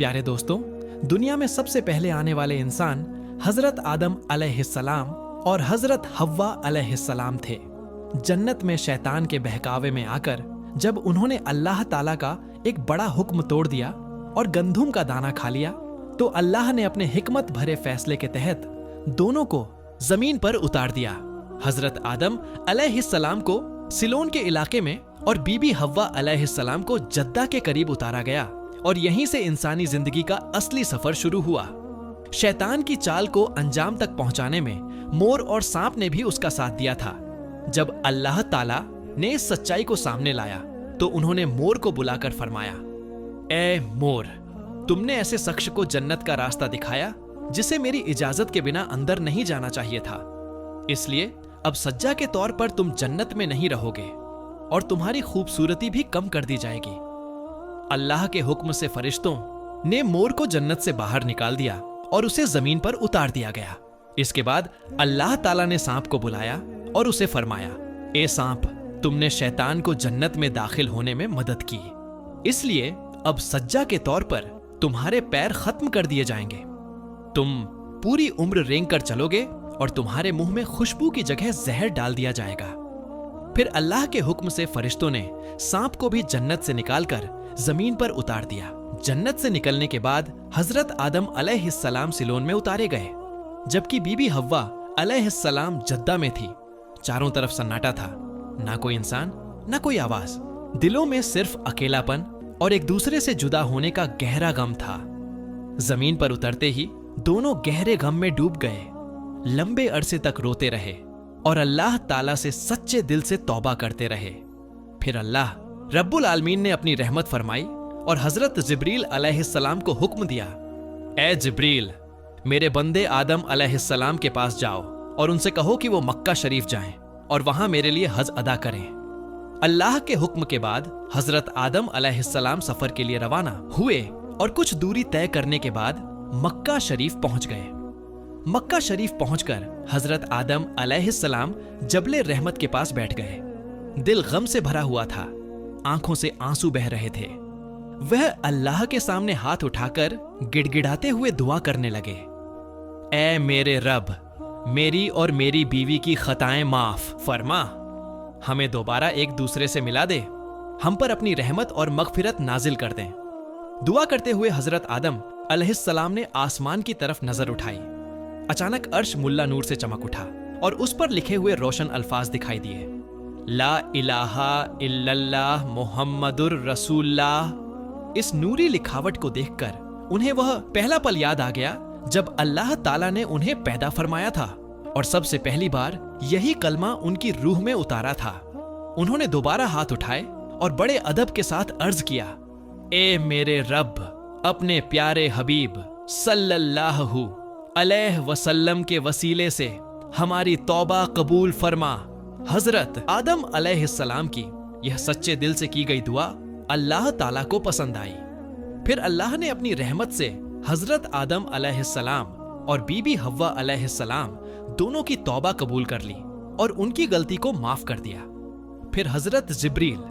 प्यारे दोस्तों, दुनिया में सबसे पहले आने वाले इंसान हजरत आदम अलैहिस्सलाम और हजरत हव्वा अलैहिस्सलाम थे। जन्नत में शैतान के बहकावे में आकर जब उन्होंने अल्लाह ताला का एक बड़ा हुक्म तोड़ दिया और गंधुम का दाना खा लिया, तो अल्लाह ने अपने हिकमत भरे फैसले के तहत दोनों को जमीन पर उतार दिया। हजरत आदम अलैहिस्सलाम को सिलोन के इलाके में और बीबी हव्वा अलैहिस्सलाम को जद्दा के करीब उतारा गया और यहीं से इंसानी जिंदगी का असली सफर शुरू हुआ। शैतान की चाल को अंजाम तक पहुंचाने में मोर और सांप ने भी उसका साथ दिया था। जब अल्लाह ताला ने इस सच्चाई को सामने लाया तो उन्होंने मोर को बुलाकर फरमाया, ए मोर, तुमने ऐसे शख्स को जन्नत का रास्ता दिखाया जिसे मेरी इजाजत के बिना अंदर नहीं जाना चाहिए था। इसलिए अब सज्जा के तौर पर तुम जन्नत में नहीं रहोगे और तुम्हारी खूबसूरती भी कम कर दी जाएगी। अल्लाह के हुक्म से फरिश्तों ने मोर को जन्नत से बाहर निकाल दिया और उसे जमीन पर उतार दिया गया। इसके बाद अल्लाह ताला ने सांप को बुलाया और उसे फरमाया, ए सांप, तुमने शैतान को जन्नत में दाखिल होने में मदद की, इसलिए अब सज्जा के तौर पर तुम्हारे पैर खत्म कर दिए जाएंगे। तुम पूरी उम्र रेंग कर चलोगे और तुम्हारे मुंह में खुशबू की जगह जहर डाल दिया जाएगा। फिर अल्लाह के हुक्म से फरिश्तों ने सांप को भी जन्नत से निकालकर जमीन पर उतार दिया। जन्नत से निकलने के बाद हजरत आदम अलैहिस्सलाम सिलोन में उतारे गए, जबकि बीबी हव्वा अलैहिस्सलाम जद्दा में थी। चारों तरफ सन्नाटा था, ना कोई इंसान, ना कोई आवाज। दिलों में सिर्फ अकेलापन और एक दूसरे से जुदा होने का गहरा गम था। जमीन पर उतरते ही दोनों गहरे गम में डूब गए। लंबे अरसे तक रोते रहे और अल्लाह ताला से सच्चे दिल से तौबा करते रहे। फिर अल्लाह रब्बुल आलमीन ने अपनी रहमत फरमाई और हजरत जिब्रील अलैहिस्सलाम को हुक्म दिया, ए जिब्रील, मेरे बंदे आदम अलैहिस्सलाम के पास जाओ और उनसे कहो कि वो मक्का शरीफ जाएं और वहां मेरे लिए हज अदा करें। अल्लाह के हुक्म के बाद हजरत आदम अलैहिस्सलाम सफर के लिए रवाना हुए और कुछ दूरी तय करने के बाद मक्का शरीफ पहुंच गए। मक्का शरीफ पहुंचकर हजरत आदम अलैहिस्सलाम जबले रहमत के पास बैठ गए। दिल गम से भरा हुआ था, आंखों से आंसू बह रहे थे। वह अल्लाह के सामने हाथ उठाकर गिड़गिड़ाते हुए दुआ करने लगे, ऐ मेरे रब, मेरी और मेरी बीवी की खताएं माफ फरमा, हमें दोबारा एक दूसरे से मिला दे, हम पर अपनी रहमत और मगफिरत नाजिल कर दें। दुआ करते हुए हजरत आदम अलैहिस्सलाम ने आसमान की तरफ नजर उठाई। अचानक अर्श मुल्ला नूर से चमक उठा और उस पर लिखे हुए रोशन अल्फाज दिखाई दिए, ला इलाहा इल्लल्लाह मुहम्मदुर रसूलुल्लाह। इस नूरी लिखावट को देखकर उन्हें वह पहला पल याद आ गया जब अल्लाह ताला ने उन्हें पैदा फरमाया था और सबसे पहली बार यही कलमा उनकी रूह में उतारा था। उन्होंने दोबारा हाथ उठाए और बड़े अदब के साथ अर्ज किया, ए मेरे रब, अपने प्यारे हबीब सल्लल्लाहु अलैहि वसल्लम के वसीले से हमारी तौबा कबूल फरमा। हजरत आदम अलैहिस्सलाम की यह सच्चे दिल से की गई दुआ अल्लाह ताला को पसंद आई। फिर अल्लाह ने अपनी रहमत से हजरत आदम अलैहिस्सलाम और बीबी हव्वा अलैहिस्सलाम दोनों की तौबा कबूल कर ली और उनकी गलती को माफ कर दिया। फिर हजरत जिब्रील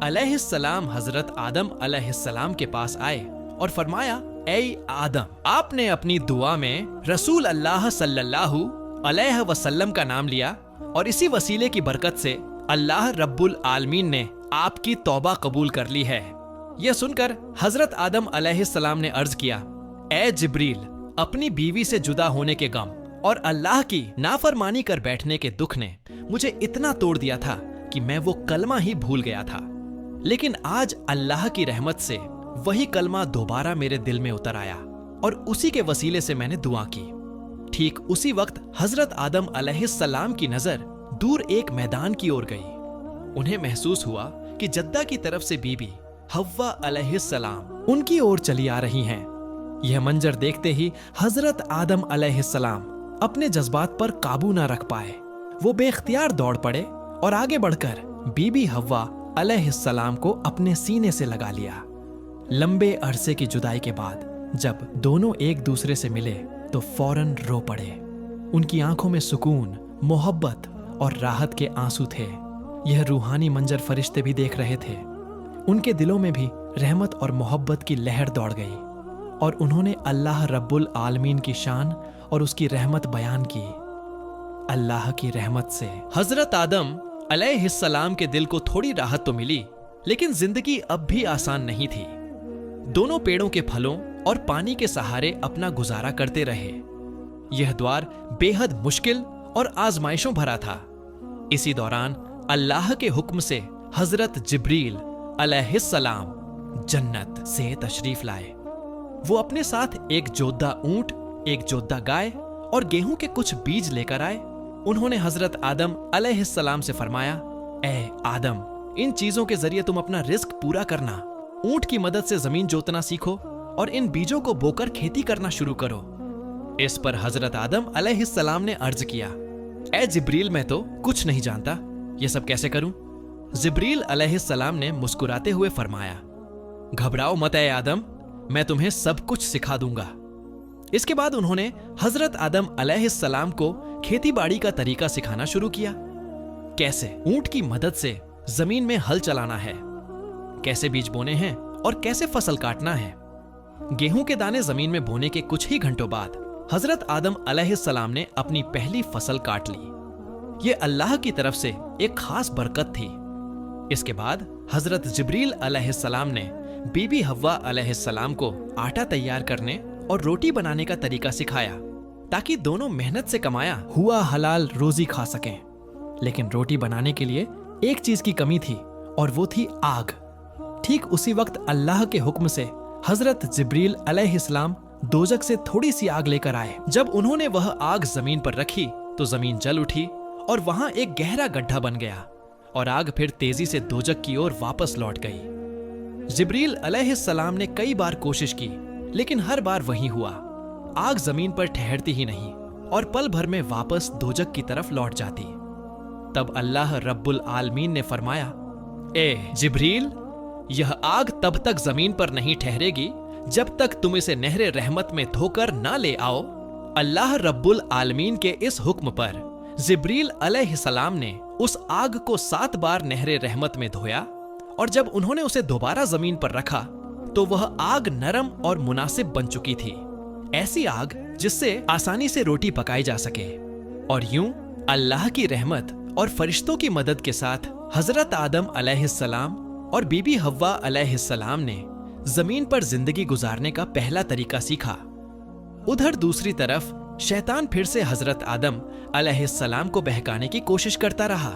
अलैहिस्सलाम हजरत आदम अलैहिस्सलाम के पास आए और फरमाया, ऐ आदम, आपने अपनी दुआ में रसूल अल्लाह सल्लल्लाहु अलैहि वसल्लम का नाम लिया और इसी वसीले की बरकत से अल्लाह रब्बुल आलमीन ने आपकी तौबा कबूल कर ली है। यह सुनकर हजरत आदम अलैहिस्सलाम ने अर्ज किया, ऐ जिब्रील, अपनी बीवी से जुदा होने के गम और अल्लाह की नाफरमानी कर बैठने के दुख ने मुझे इतना तोड़ दिया था कि मैं वो कलमा ही भूल गया था। लेकिन आज अल्लाह की रहमत से वही कलमा दोबारा मेरे दिल में उतर आया और उसी के वसीले से मैंने दुआ की। ठीक उसी वक्त हजरत आदम अलैहिस्सलाम की नजर दूर एक मैदान की ओर गई। उन्हें महसूस हुआ कि जद्दा की तरफ से बीबी हव्वा अलैहिस्सलाम उनकी ओर चली आ रही हैं। यह मंजर देखते ही हजरत आदम अलैहिस्सलाम अपने जज्बात पर काबू ना रख पाए। वो बेख्तियार दौड़ पड़े और आगे बढ़कर बीबी हव्वा अलैहिस्सलाम को अपने सीने से लगा लिया। लंबे अरसे की जुदाई के बाद जब दोनों एक दूसरे से मिले तो फौरन रो पड़े। उनकी आंखों में सुकून, मोहब्बत और राहत के आंसू थे। यह रूहानी मंजर फरिश्ते भी देख रहे थे। उनके दिलों में भी रहमत और मोहब्बत की लहर दौड़ गई। اور انہوں نے اللہ رب العالمین کی شان اور اس کی رحمت بیان کی۔ اللہ کی رحمت سے حضرت آدم علیہ السلام کے دل کو تھوڑی راحت تو ملی، لیکن زندگی اب بھی آسان نہیں تھی۔ دونوں پیڑوں کے پھلوں اور پانی کے سہارے اپنا گزارا کرتے رہے۔ یہ دور بے حد مشکل اور آزمائشوں بھرا تھا۔ اسی دوران اللہ کے حکم سے حضرت جبریل علیہ السلام جنت سے تشریف لائے۔ وہ اپنے ساتھ ایک جودھا اونٹ، ایک جودھا گائے اور گیہوں کے کچھ بیج لے کر آئے۔ انہوں نے حضرت آدم علیہ السلام سے فرمایا، اے آدم، ان چیزوں کے ذریعے تم اپنا رزق پورا کرنا۔ اونٹ کی مدد سے زمین جوتنا سیکھو اور ان بیجوں کو بو کر کھیتی کرنا شروع کرو۔ اس پر حضرت آدم علیہ السلام نے عرض کیا، اے جبریل، میں تو کچھ نہیں جانتا، یہ سب کیسے کروں؟ جبریل علیہ السلام نے مسکراتے ہوئے فرمایا، گھبراؤ مت اے آدم، میں تمہیں سب کچھ سکھا دوں گا۔ اس کے بعد انہوں نے حضرت آدم علیہ السلام کو کھیتی باڑی کا طریقہ سکھانا شروع کیا۔ کیسے اونٹ کی مدد سے زمین میں ہل چلانا ہے، کیسے بیج بونے ہیں اور کیسے فصل کاٹنا ہے۔ گیہوں کے دانے زمین میں بونے کے کچھ ہی گھنٹوں بعد حضرت آدم علیہ السلام نے اپنی پہلی فصل کاٹ لی۔ یہ اللہ کی طرف سے ایک خاص برکت تھی۔ اس کے بعد حضرت جبریل علیہ السلام نے بی بی حوا علیہ السلام کو آٹا تیار کرنے اور روٹی بنانے کا طریقہ سکھایا، تاکہ دونوں محنت سے کمایا ہوا حلال روزی کھا سکیں۔ لیکن روٹی بنانے کے لیے ایک چیز کی کمی تھی، اور وہ تھی آگ۔ ٹھیک اسی وقت اللہ کے حکم سے حضرت جبریل علیہ السلام دوزخ سے تھوڑی سی آگ لے کر آئے۔ جب انہوں نے وہ آگ زمین پر رکھی تو زمین جل اٹھی اور وہاں ایک گہرا گڈھا بن گیا، اور آگ پھر تیزی سے دوزخ کی اور واپس لوٹ گئی۔ جبریل علیہ السلام نے کئی بار کوشش کی، لیکن ہر بار وہی ہوا، آگ زمین پر ٹھہرتی ہی نہیں اور پل بھر میں واپس دوزخ کی طرف لوٹ جاتی۔ تب اللہ رب العالمین نے فرمایا، اے جبریل، یہ آگ تب تک زمین پر نہیں ٹھہرے گی جب تک تم اسے نہر رحمت میں دھو کر نہ لے آؤ۔ اللہ رب العالمین کے اس حکم پر جبریل علیہ السلام نے اس آگ کو 7 بار نہر رحمت میں دھویا، اور جب انہوں نے اسے دوبارہ زمین پر رکھا تو وہ آگ نرم اور مناسب بن چکی تھی، ایسی آگ جس سے آسانی سے روٹی پکائی جا سکے۔ اور یوں اللہ کی رحمت اور فرشتوں کی مدد کے ساتھ حضرت آدم علیہ السلام اور بی بی حوا علیہ السلام نے زمین پر زندگی گزارنے کا پہلا طریقہ سیکھا۔ ادھر دوسری طرف شیطان پھر سے حضرت آدم علیہ السلام کو بہکانے کی کوشش کرتا رہا،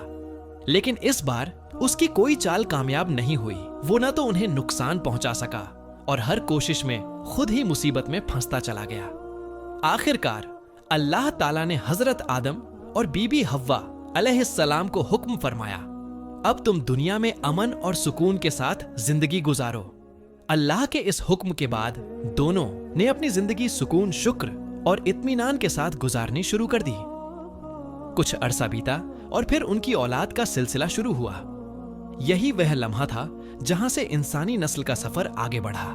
لیکن اس بار اس کی کوئی چال کامیاب نہیں ہوئی۔ وہ نہ تو انہیں نقصان پہنچا سکا اور ہر کوشش میں خود ہی مصیبت میں پھنستا چلا گیا۔ آخر کار اللہ تعالیٰ نے حضرت آدم اور بی بی حوا علیہ السلام کو حکم فرمایا، اب تم دنیا میں امن اور سکون کے ساتھ زندگی گزارو۔ اللہ کے اس حکم کے بعد دونوں نے اپنی زندگی سکون، شکر اور اطمینان کے ساتھ گزارنی شروع کر دی۔ کچھ عرصہ بیتا اور پھر ان کی اولاد کا سلسلہ شروع ہوا۔ یہی وہ لمحہ تھا جہاں سے انسانی نسل کا سفر آگے بڑھا۔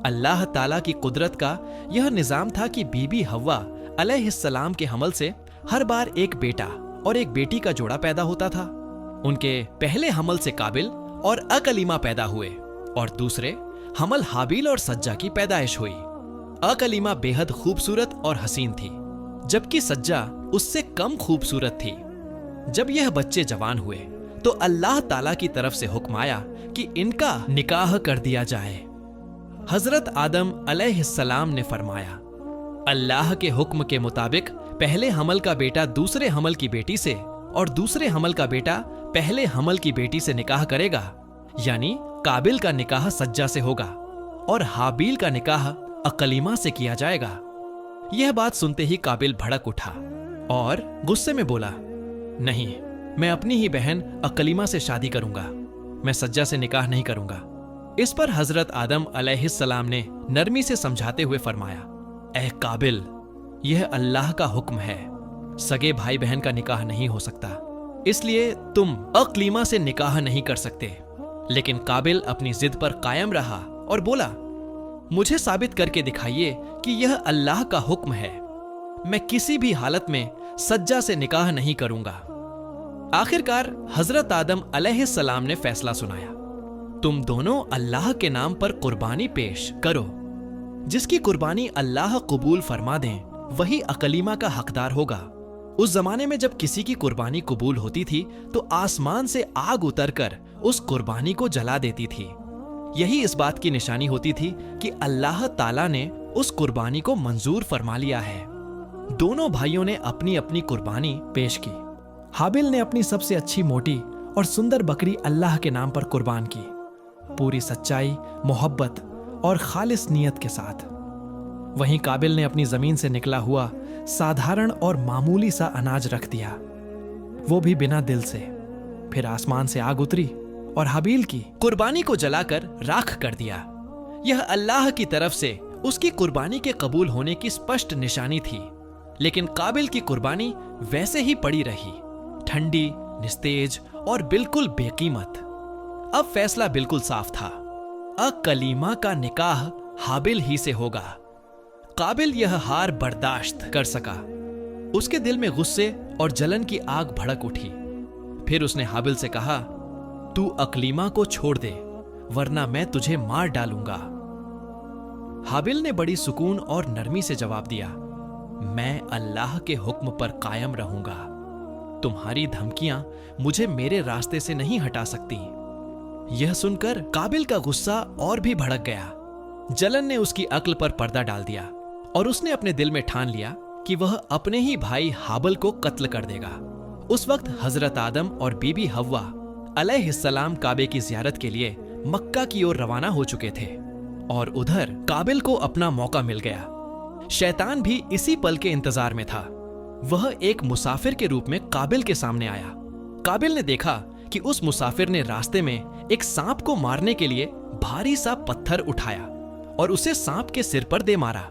اللہ تعالیٰ کی قدرت کا یہ نظام تھا کہ بی بی حوا علیہ السلام کے حمل سے ہر بار ایک بیٹا اور ایک بیٹی کا جوڑا پیدا ہوتا تھا۔ ان کے پہلے حمل سے قابل اور اکلیمہ پیدا ہوئے، اور دوسرے حمل حابیل اور سجہ کی پیدائش ہوئی۔ اکلیمہ بے حد خوبصورت اور حسین تھی، جبکہ سجہ اس سے کم خوبصورت تھی۔ جب یہ بچے جوان ہوئے تو اللہ تعالیٰ کی طرف سے حکم آیا کہ ان کا نکاح کر دیا جائے۔ حضرت آدم علیہ السلام نے فرمایا، اللہ کے حکم کے مطابق پہلے حمل کا بیٹا دوسرے حمل کی بیٹی سے اور دوسرے حمل کا بیٹا پہلے حمل کی بیٹی سے نکاح کرے گا، یعنی قابل کا نکاح سجہ سے ہوگا اور حابیل کا نکاح اکلیمہ سے کیا جائے گا۔ یہ بات سنتے ہی قابل بھڑک اٹھا اور غصے میں بولا، نہیں، میں اپنی ہی بہن اکلیمہ سے شادی کروں گا، میں سجہ سے نکاح نہیں کروں گا۔ اس پر حضرت آدم علیہ السلام نے نرمی سے سمجھاتے ہوئے فرمایا، اے قابل، یہ اللہ کا حکم ہے، سگے بھائی بہن کا نکاح نہیں ہو سکتا، اس لیے تم اکلیمہ سے نکاح نہیں کر سکتے۔ لیکن قابل اپنی ضد پر قائم رہا اور بولا، مجھے ثابت کر کے دکھائیے کہ یہ اللہ کا حکم ہے، میں کسی بھی حالت میں سجہ سے نکاح نہیں کروں گا۔ آخر کار حضرت آدم علیہ السلام نے فیصلہ سنایا، تم دونوں اللہ کے نام پر قربانی پیش کرو۔ जिसकी कुर्बानी अल्लाह कबूल फरमा दें वही अकलीमा का हकदार होगा। उस जमाने में जब किसी की कुर्बानी कबूल होती थी तो आसमान से आग उतरकर उस कुर्बानी को जला देती थी। यही इस बात की निशानी होती थी कि अल्लाह ताला ने उस कुर्बानी को मंजूर फरमा लिया है। दोनों भाइयों ने अपनी अपनी कुर्बानी पेश की। हाबिल ने अपनी सबसे अच्छी मोटी और सुंदर बकरी अल्लाह के नाम पर कुर्बान की, पूरी सच्चाई, मोहब्बत और खालिस नियत के साथ। वहीं काबिल ने अपनी जमीन से निकला हुआ साधारण और मामूली सा अनाज रख दिया, वो भी बिना दिल से। फिर आसमान से आग उतरी और हाबिल की कुर्बानी को जलाकर राख कर दिया। यह अल्लाह की तरफ से उसकी कुर्बानी के कबूल होने की स्पष्ट निशानी थी। लेकिन काबिल की कुर्बानी वैसे ही पड़ी रही, ठंडी, निस्तेज और बिल्कुल बेकीमत। अब फैसला बिल्कुल साफ था, अकलीमा का निकाह हाबिल ही से होगा। काबिल यह हार बर्दाश्त कर सका। उसके दिल में गुस्से और जलन की आग भड़क उठी। फिर उसने हाबिल से कहा, तू अकलीमा को छोड़ दे वरना मैं तुझे मार डालूंगा। हाबिल ने बड़ी सुकून और नरमी से जवाब दिया, मैं अल्लाह के हुक्म पर कायम रहूंगा। तुम्हारी धमकियां मुझे मेरे रास्ते से नहीं हटा सकती। यह सुनकर काबिल का गुस्सा और भी भड़क गया। जलन ने उसकी अक्ल पर पर्दा डाल दिया और उसने अपने दिल में ठान लिया कि वह अपने ही भाई हाबिल को कत्ल कर देगा। उस वक्त हजरत आदम और बीबी हव्वा अलैहिस्सलाम काबे की जियारत के लिए मक्का की ओर रवाना हो चुके थे और उधर काबिल को अपना मौका मिल गया। शैतान भी इसी पल के इंतजार में था। वह एक मुसाफिर के रूप में काबिल के सामने आया। काबिल ने देखा कि उस मुसाफिर ने रास्ते में एक सांप को मारने के लिए भारी सा पत्थर उठाया और उसे सांप के सिर पर दे मारा।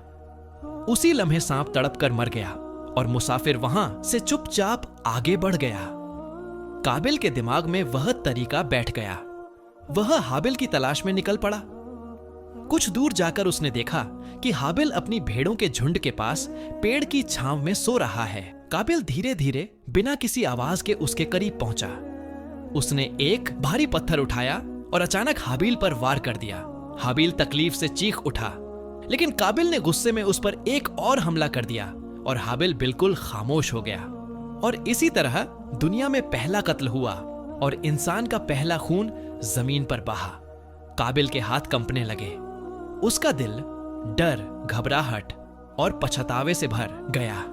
उसी लम्हे सांप तड़प कर मर गया और मुसाफिर वहां से चुपचाप आगे बढ़ गया। काबिल के दिमाग में वह तरीका बैठ गया। वह हाबिल की तलाश में निकल पड़ा। कुछ दूर जाकर उसने देखा कि हाबिल अपनी भेड़ों के झुंड के पास पेड़ की छांव में सो रहा है। काबिल धीरे धीरे बिना किसी आवाज के उसके करीब पहुंचा। उसने एक भारी पत्थर उठाया और अचानक हाबिल पर वार कर दिया। हाबिल तकलीफ से चीख उठा, लेकिन काबिल ने गुस्से में उस पर एक और हमला कर दिया और हाबिल बिल्कुल खामोश हो गया। और इसी तरह दुनिया में पहला कत्ल हुआ और इंसान का पहला खून जमीन पर बहा। काबिल के हाथ कंपने लगे। उसका दिल डर, घबराहट और पछतावे से भर गया।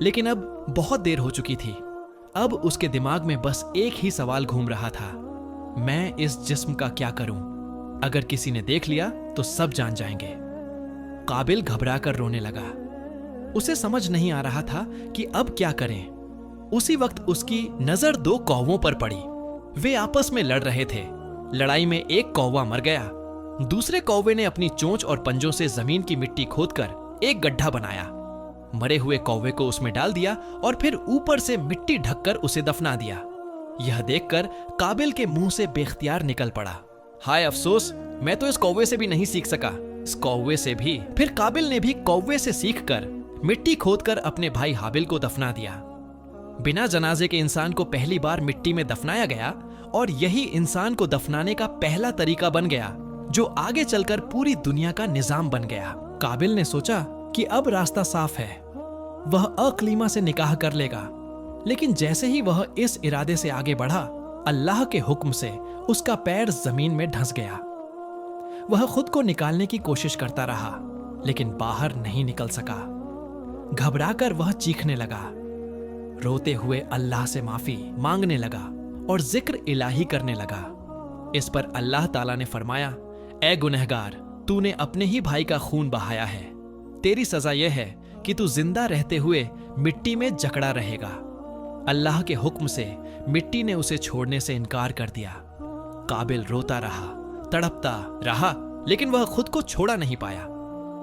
लेकिन अब बहुत देर हो चुकी थी। अब उसके दिमाग में बस एक ही सवाल घूम रहा था, मैं इस जिस्म का क्या करूं? अगर किसी ने देख लिया तो सब जान जाएंगे। काबिल घबरा कर रोने लगा। उसे समझ नहीं आ रहा था कि अब क्या करें। उसी वक्त उसकी नजर दो कौवों पर पड़ी। वे आपस में लड़ रहे थे। लड़ाई में एक कौवा मर गया। दूसरे कौवे ने अपनी चोंच और पंजों से जमीन की मिट्टी खोदकर एक गड्ढा बनाया। मरे हुए कौवे को उसमें डाल दिया और फिर ऊपर से मिट्टी ढककर उसे दफना दिया। यह देखकर काबिल के मुंह से बेख्तियार निकल पड़ा, हाय अफसोस, मैं तो इस कौवे से भी नहीं सीख सका। इस कौवे से भी। फिर काबिल ने भी कौवे से सीखकर मिट्टी खोदकर अपने भाई हाबिल को दफना दिया। बिना जनाजे के इंसान को पहली बार मिट्टी में दफनाया गया और यही इंसान को दफनाने का पहला तरीका बन गया जो आगे चलकर पूरी दुनिया का निजाम बन गया। काबिल ने सोचा कि अब रास्ता साफ है, वह अकलीमा से निकाह कर लेगा। लेकिन जैसे ही वह इस इरादे से आगे बढ़ा, अल्लाह के हुक्म से उसका पैर जमीन में धंस गया। वह खुद को निकालने की कोशिश करता रहा, लेकिन बाहर नहीं निकल सका। घबराकर वह चीखने लगा, रोते हुए अल्लाह से माफी मांगने लगा और जिक्र इलाही करने लगा। इस पर अल्लाह ताला ने फरमाया, ऐ गुनहगार, तूने अपने ही भाई का खून बहाया है। तेरी सजा यह है कि तू जिंदा रहते हुए मिट्टी में जकड़ा रहेगा। अल्लाह के हुक्म से मिट्टी ने उसे छोड़ने से इनकार कर दिया। काबिल रोता रहा, तड़पता रहा, लेकिन वह खुद को छोड़ा नहीं पाया।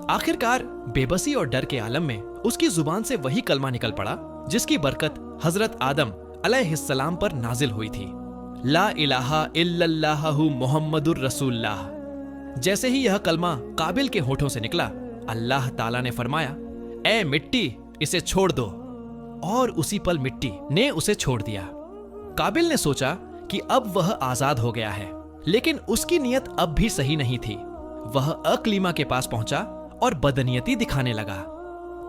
आखिरकार बेबसी और डर के आलम में उसकी जुबान से वही कलमा निकल पड़ा जिसकी बरकत हजरत आदम अलैहिस्सलाम पर नाजिल हुई थी, ला इलाहा इल्लल्लाहु मुहम्मदुर रसूलुल्लाह। जैसे ही यह कलमा काबिल के होठों से निकला, अल्लाह ताला ने फरमाया, ऐ मिट्टी, इसे छोड़ दो। और उसी पल मिट्टी ने उसे छोड़ दिया। काबिल ने सोचा कि अब वह आजाद हो गया है, लेकिन उसकी नीयत अब भी सही नहीं थी। वह अकलीमा के पास पहुंचा और बदनीयती दिखाने लगा,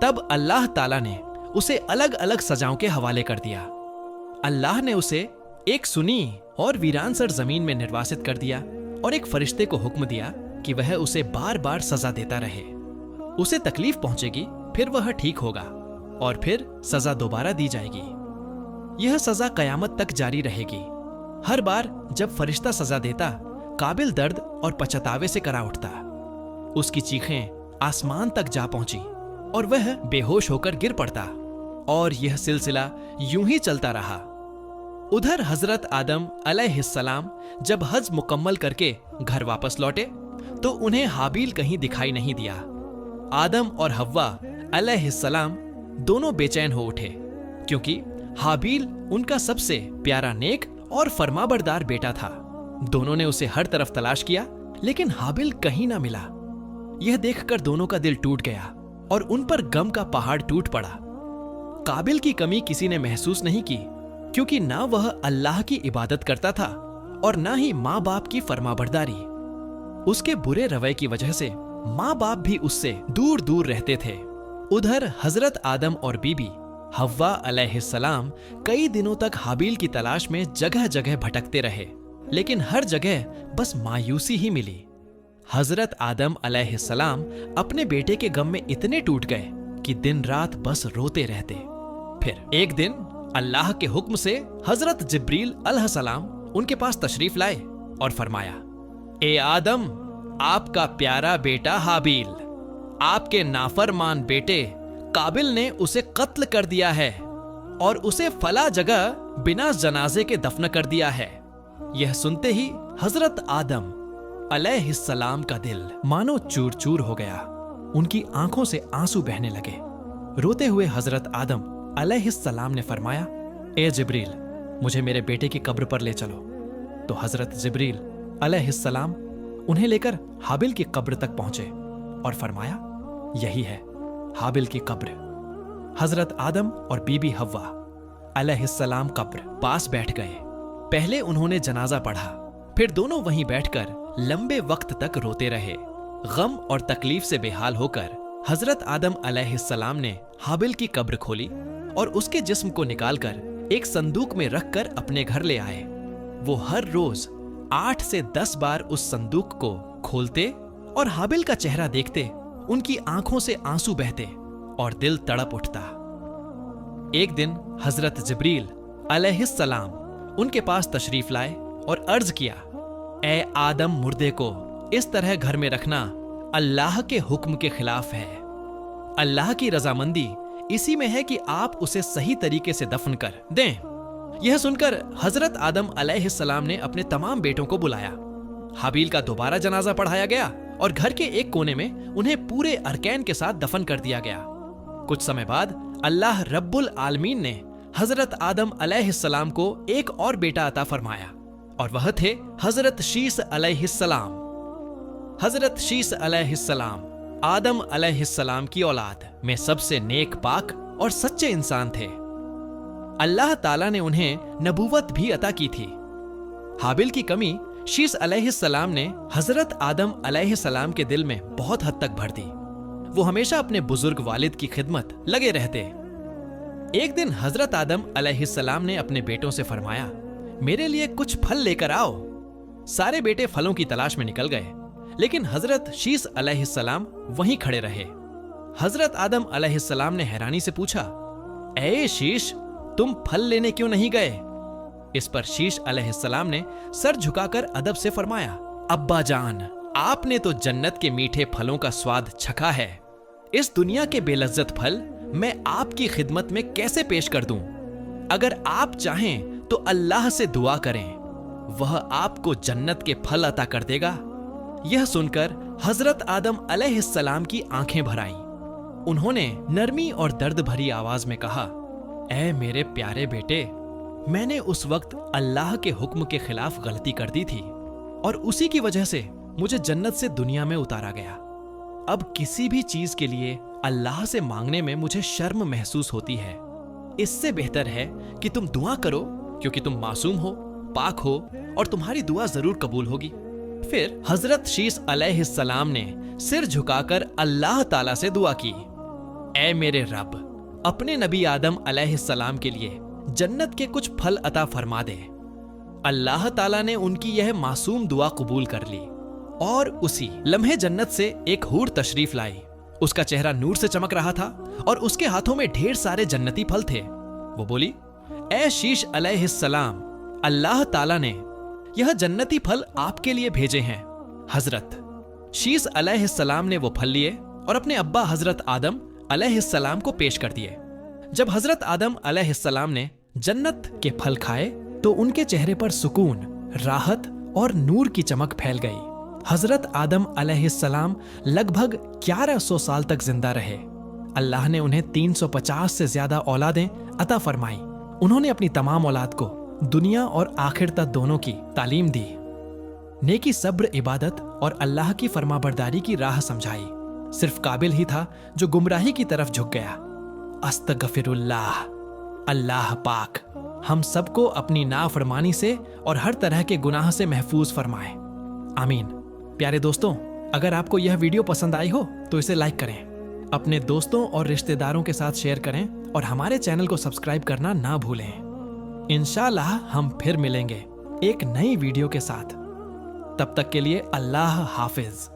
तब अल्लाह ताला ने उसे अलग अलग सजाओं के हवाले कर दिया। अल्लाह ने उसे एक सुनी और वीरान सरजमीन में निर्वासित कर दिया और एक फरिश्ते को हुक्म दिया कि वह उसे बार बार सजा देता रहे। उसे तकलीफ पहुंचेगी, फिर वह ठीक होगा और फिर सजा दोबारा दी जाएगी। यह सजा कयामत तक जारी रहेगी। हर बार जब फरिश्ता सजा देता, काबिल दर्द और पछतावे से करा उठता। उसकी चीखें आसमान तक जा पहुंची और वह बेहोश होकर गिर पड़ता और यह सिलसिला यूं ही चलता रहा। उधर हजरत आदम अलैहिस्सलाम जब हज मुकम्मल करके घर वापस लौटे तो उन्हें हाबील कहीं दिखाई नहीं दिया। आदम और हव्वा अलैहिस्सलाम दोनों बेचैन हो उठे, क्योंकि हाबील उनका सबसे प्यारा, नेक और फरमाबरदार बेटा था। दोनों ने उसे हर तरफ तलाश किया, लेकिन हाबिल कहीं ना मिला। यह देखकर दोनों का दिल टूट गया और उन पर गम का पहाड़ टूट पड़ा। काबिल की कमी किसी ने महसूस नहीं की, क्योंकि ना वह अल्लाह की इबादत करता था और ना ही माँ बाप की फरमाबरदारी। उसके बुरे रवैये की वजह से माँ बाप भी उससे दूर दूर रहते थे। उधर हजरत आदम और बीबी हव्वा अलैहिस्सलाम कई दिनों तक हाबील की तलाश में जगह जगह भटकते रहे, लेकिन हर जगह बस मायूसी ही मिली। हजरत आदम अलैहिस्सलाम अपने बेटे के गम में इतने टूट गए कि दिन रात बस रोते रहते। फिर एक दिन अल्लाह के हुक्म से हजरत जिब्रील अलैहिस्सलाम उनके पास तशरीफ लाए और फरमाया, ए आदम, आपका प्यारा बेटा हाबील, आपके नाफरमान बेटे काबिल ने उसे कत्ल कर दिया है और उसे फला जगह बिना जनाजे के दफन कर दिया है। यह सुनते ही हजरत आदम अलैहिस्सलाम का दिल मानो चूर चूर हो गया। उनकी आंखों से आंसू बहने लगे। रोते हुए हजरत आदम अलैहिस्सलाम ने फरमाया, ए जिब्रील, मुझे मेरे बेटे की कब्र पर ले चलो। तो हजरत जिब्रील अलैहिस्सलाम उन्हें लेकर हाबिल की कब्र तक पहुंचे और फरमाया, यही है हाबिल की कब्र। हजरत आदम और बीबी हव्वा अलैहिस्सलाम कब्र पास बैठ गए। पहले उन्होंने जनाजा पढ़ा, फिर दोनों वहीं बैठकर लंबे वक्त तक रोते रहे। गम और तकलीफ से बेहाल होकर हजरत आदम अलैहिस्सलाम ने हाबिल की कब्र खोली और उसके जिस्म को निकालकर एक संदूक में रखकर अपने घर ले आए। वो हर रोज 8 से 10 बार उस संदूक को खोलते और हाबिल का चेहरा देखते उनकी आंखों से आंसू बहते और दिल तड़प उठता। एक दिन हजरत जिब्रील अलैहिस्सलाम उनके पास तशरीफ लाए और अर्ज किया, ए आदम मुर्दे को इस तरह घर में रखना अल्लाह के हुक्म के खिलाफ है। अल्लाह की रजामंदी इसी में है कि आप उसे सही तरीके से दफन कर दें। यह सुनकर हजरत आदम अलैहिस्सलाम ने अपने तमाम बेटों को बुलाया। हाबील का दोबारा जनाजा पढ़ाया गया और घर के एक कोने में उन्हें पूरे अरकैन के साथ दफन कर दिया गया। कुछ समय बाद अल्लाह रब्बुल आलमीन ने हजरत आदम अलैहिस्सलाम को एक और बेटा अता फरमाया और वह थे हजरत शीस अलैहिस्सलाम। हजरत शीस अलैहिस्सलाम आदम अलैहिस्सलाम की औलाद में सबसे नेक, पाक और सच्चे इंसान थे। अल्लाह ताला ने उन्हें नबूवत भी अता की थी। हाबिल की कमी शीस अलैहिस्सलाम ने हजरत आदम अलैहिस्सलाम के दिल में बहुत हद तक भर दी। वो हमेशा अपने बुजुर्ग वालिद की खिदमत लगे रहते। एक दिन हजरत आदम अलैहिस्सलाम ने अपने बेटों से फरमाया, मेरे लिए कुछ फल लेकर आओ। सारे बेटे फलों की तलाश में निकल गए, लेकिन हजरत शीस अलैहिस्सलाम वहीं खड़े रहे। हजरत आदम अलैहिस्सलाम ने हैरानी से पूछा, ए शीश, तुम फल लेने क्यों नहीं गए? इस पर शीश अलैहिस्सलाम ने सर झुकाकर अदब से फरमाया, अब्बा जान, आपने तो जन्नत के मीठे फलों का स्वाद चखा है। इस दुनिया के बेलज्जत फल मैं आपकी खिदमत में कैसे पेश कर दूं? अगर आप चाहें तो अल्लाह से दुआ करें, वह आपको जन्नत के फल अता कर देगा। यह सुनकर हजरत आदम अलैहिस्सलाम की आंखें भर आईं। उन्होंने नरमी और दर्द भरी आवाज में कहा, ऐ मेरे प्यारे बेटे, मैंने उस वक्त अल्लाह के हुक्म के खिलाफ गलती कर दी थी और उसी की वजह से मुझे जन्नत से दुनिया में उतारा गया। अब किसी भी चीज के लिए अल्लाह से मांगने में मुझे शर्म महसूस होती है। इससे बेहतर है कि तुम दुआ करो, क्योंकि तुम मासूम हो, पाक हो और तुम्हारी दुआ जरूर कबूल होगी। फिर हजरत शीस अलैहिस्सलाम ने सिर झुकाकर अल्लाह ताला से दुआ की, ऐ मेरे रब, अपने नबी आदम अलैहिस्सलाम के लिए जन्नत के कुछ फल अता फरमा दे। अल्लाह ताला ने उनकी यह मासूम दुआ कबूल कर ली और उसी लम्हे जन्नत से एक हूर तशरीफ लाई। उसका चेहरा नूर से चमक रहा था और उसके हाथों में ढेर सारे जन्नती फल थे। वो बोली, ऐ शीश अलैहिस्सलाम, अल्लाह ताला ने यह जन्नती फल आपके लिए भेजे हैं। हजरत शीस अलैहिस्सलाम ने वो फल लिए और अपने अब्बा हजरत आदम अलैहिस्सलाम को पेश कर दिए। जब हजरत आदम अलैहिस्सलाम ने जन्नत के फल खाए तो उनके चेहरे पर सुकून, राहत और नूर की चमक फैल गई। हजरत आदम अलैहिस्सलाम लगभग 1100 साल तक जिंदा रहे। अल्लाह ने उन्हें 350 से ज्यादा औलादें अता फरमाई। उन्होंने अपनी तमाम औलाद को दुनिया और आखिरत दोनों की तालीम दी, नेकी, सब्र, इबादत और अल्लाह की फरमाबरदारी की राह समझाई। सिर्फ काबिल ही था जो गुमराही की तरफ झुक गया। अस्तगफिरुल्लाह। अल्लाह पाक हम सबको अपनी नाफरमानी से और हर तरह के गुनाह से महफूज फरमाए, आमीन। प्यारे दोस्तों, अगर आपको यह वीडियो पसंद आई हो तो इसे लाइक करें, अपने दोस्तों और रिश्तेदारों के साथ शेयर करें और हमारे चैनल को सब्सक्राइब करना ना भूलें। इंशाअल्लाह हम फिर मिलेंगे एक नई वीडियो के साथ। तब तक के लिए अल्लाह हाफिज।